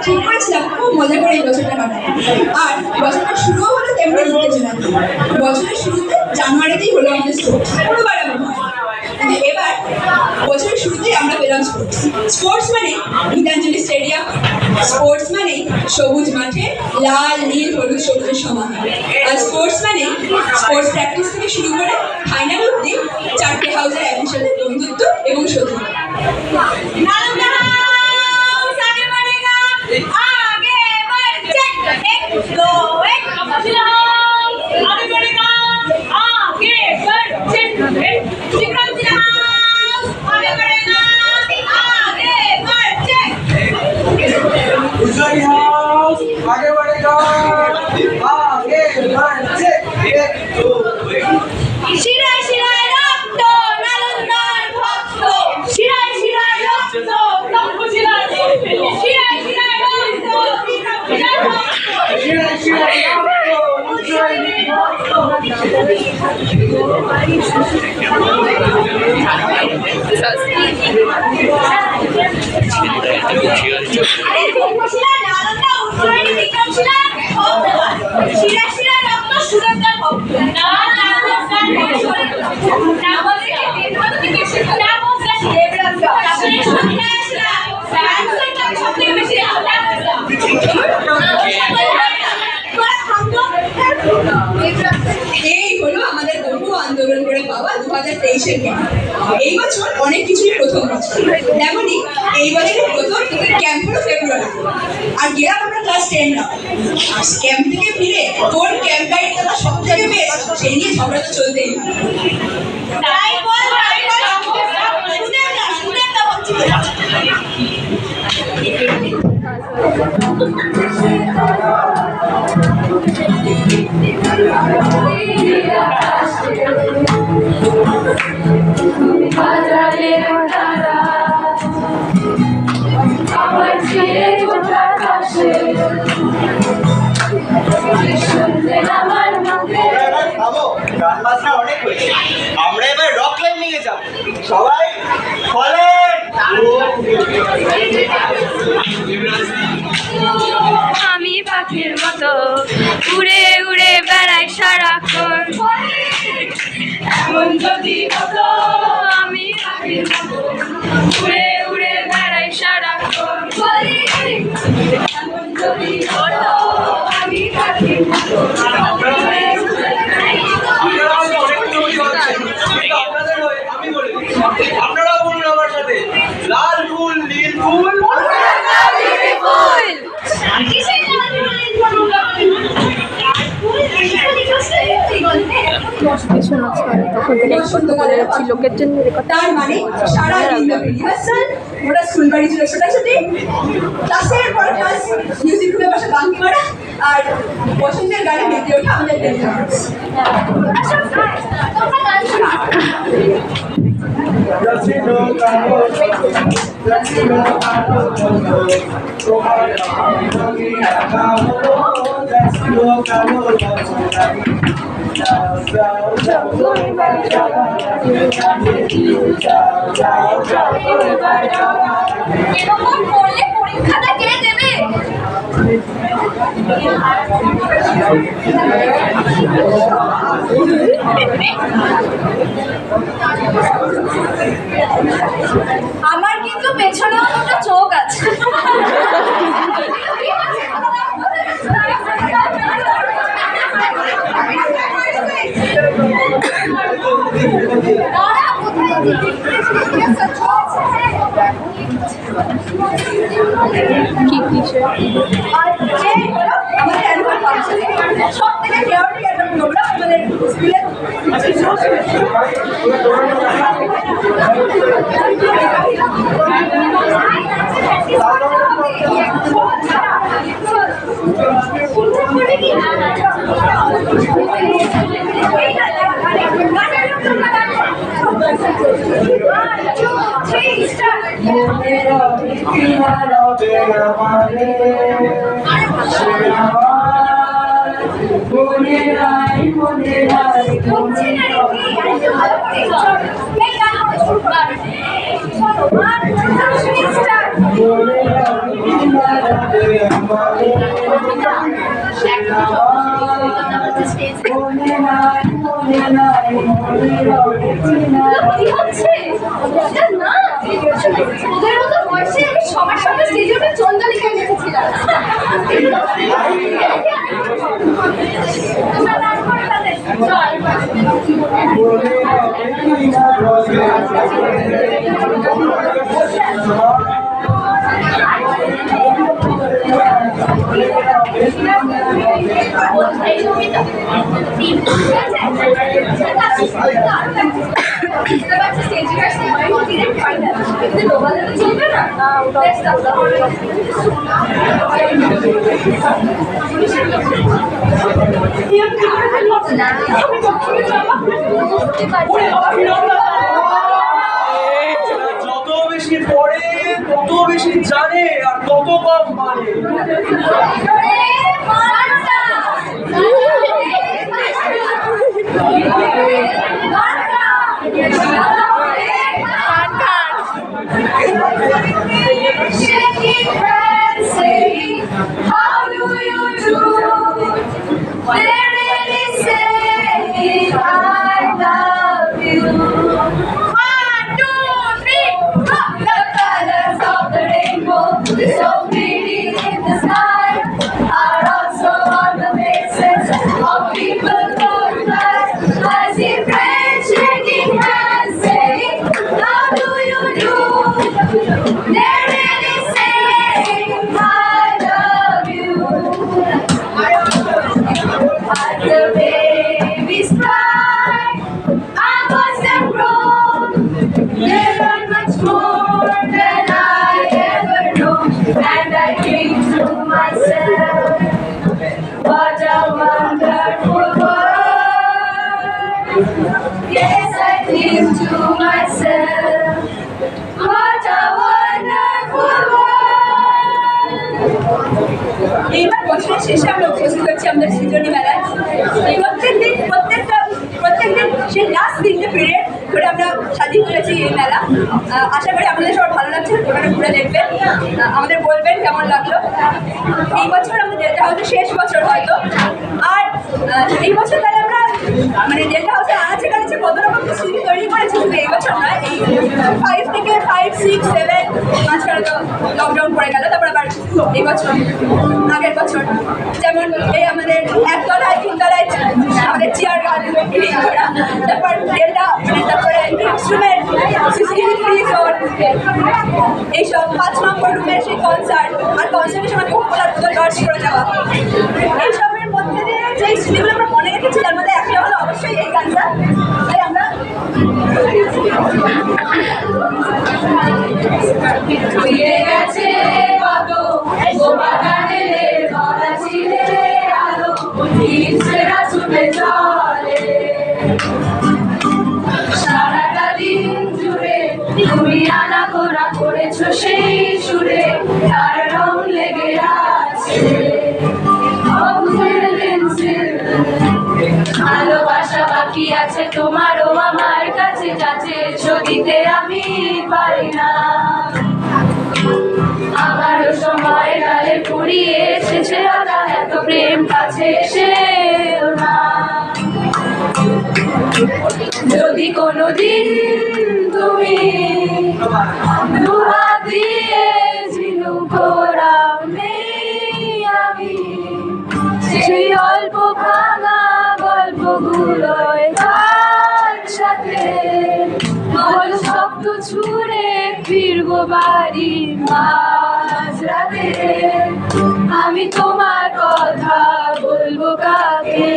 ঠিক করেছিলাম খুব মজা করে এই বছরটা কাটাবো। আর বছরটা শুরুও হলো তেমনি উত্তেজনা। বছরের শুরুতে জানুয়ারিতেই হলো আমাদের স্পোর্টস, পুরোবার এমন হয়। এবার বছরের শুরুতেই আমরা পেলাম স্পোর্টস। স্পোর্টস মানে গীতাঞ্জলি স্টেডিয়াম, স্পোর্টস মানে সবুজ মাঠে লাল নীল হলুদ সবুজের সমাহার। আর স্পোর্টস মানে স্পোর্টস প্র্যাকটিস থেকে শুরু করে ফাইনাল অবধি 4টে হাউসের একই সাথে বন্ধুত্ব এবং শত্রুতা। आगे बढ़ेगा, आगे बढ़े, 1 2 শিরায় শিরায় রক্ত নালন্দার ভক্ত, শিরায় শিরায় রক্ত তক্ষশিলার শিরায় শিরায় রক্ত শিরায় শিরায় রক্ত উজ্জয়িনী ভক্ত। শিরায় শিরায় রক্ত সুরক্ষার ভক্ত না এই হলো আমাদের বহু আন্দোলন করে পাওয়া 2023-এর ক্যাম্প। এই বছর অনেক কিছুই প্রথম বছর, তেমনই এই বছরের প্রথম ক্যাম্প হলো ফেব্রুয়ারি। আর গেলাম আমরা ক্লাস 10 না। আর ক্যাম্প থেকে ফিরে তোর ক্যাম্প গাইড করা সব থেকে বেস্ট, সেই নিয়ে ঝগড়া তো চলতেই না। আমরা এবার রক ক্লাইম্বিং এ যাব, সবাই ফলেন। আমি পাখির মতো উড়ে উড়ে বেড়াই সারাক্ষণ, এমন যদি হতো আমি পাখির মতো উড়ে উড়ে বেড়াই সারাক্ষণ, এমন যদি হতো আমি পাখির মতো আপনারা বলুন আমার সাথে, লাল ফুল নীল ফুল। তার মানে সারা দিন রিহার্সাল, ওটা স্কুল বাড়ি ছিল ছোটাছুটি, ক্লাসের পর ক্লাস মিউজিক রুমে বসে বাঙ্কি মারা, আর বসন্তের গানে মেতে ওঠা আমাদের ডেন্স। এরকম করলে পরীক্ষাটা কে দেবে? আমার কিন্তু পেছনেও দুটো চোখ আছে। আমাদের অ্যানুয়াল ফাংশনে সব থেকে ফেভারিট একটা প্রোগ্রাম আমাদের স্কুলে। Start. কি হচ্ছে? না, ওদের মতো বয়সে আমি সবার সাথে স্টেজে উঠে চন্দ্রলিকা দেখেছিলাম। যত বেশি পড়ে তত বেশি জানে আর তত কম মানে। How do you do? They really say I love you. 1, 2, 3, go! The colors of the rainbow, so pretty in the sky, are also on the faces of people going by. I see friends shaking hands, saying, how do you do? They really say I love you. As the babies cry, I watch them grow. They learn much more than I ever know. And I think to myself, what a wonderful world. Yes, I think to myself, what a wonderful world. এইবার বছরের শেষে আমরা উপস্থিত হচ্ছি আমাদের সৃজনী মেলায়। প্রত্যেকদিন সেই লাস্ট 3টে পিরিয়ড ধরে আমরা সাজিয়ে তুলেছি এই মেলা। আশা করি আপনাদের সবার ভালো লাগছে, ওখানে ঘুরে দেখবেন, আমাদের বলবেন কেমন লাগলো। এই বছর আমাদের ডেল্টা হাউসের শেষ বছর হয়তো, আর এই বছর তাহলে আমরা মানে ডেল্টা হাউসে আনাচে কাছে কত রকম স্মৃতি তৈরি করেছি, শুধু এই বছর নয়, এই 5 থেকে 5, 6, 7 মাঝখানে তো লকডাউন পড়ে গেল, তারপর আবার এই বছর আগের বছর যেমন এই আমাদের একতলায় 3তলায় আমাদের চেয়ার গান করা, তারপর ডেল্টা তারপরে ইনস্ট্রুমেন্ট সিসিটিভি ফ্রি জোন, এইসব 5 নম্বর রুমের সেই কনসার্ট, আর কনসার্টের সময় কোকাকোলার বোতল লঞ্চ করে যাওয়া, এইসবের মধ্যে দিয়ে যে স্মৃতিগুলো আমরা মনে রেখেছি তার মধ্যে একটা হলো অবশ্যই এই গানটা। তাই আমরা ফিরে গেছে কত বাগানের ভরা ছিলে আলো, ইচ্ছেরা ছুটে চলে সারাটা দিন জুড়ে। তুমি আনাগোনা করেছো সেই সুরে, তার রং লেগে আছে অবুঝের পেন্সিল। ভালোবাসা বাকি আছে তোমারও আমার কাছে, যাচ্ছে দিতে আমি পারি না। আমারও সময় গালে ফুরিয়ে এসেছে আদা, এত প্রেম কাছে এসেও না। যদি কোনোদিন তুমি দুহাত দিয়ে ঝিনুক ওড়াও, নেই আমি সেই অল্প ভাঙা গল্পগুলোয় তার সাথে বল শব্দ ছুড়ে ফিরবো বাড়ি মাঝরাতে। আমি তোমার কথা বলবো কাকে?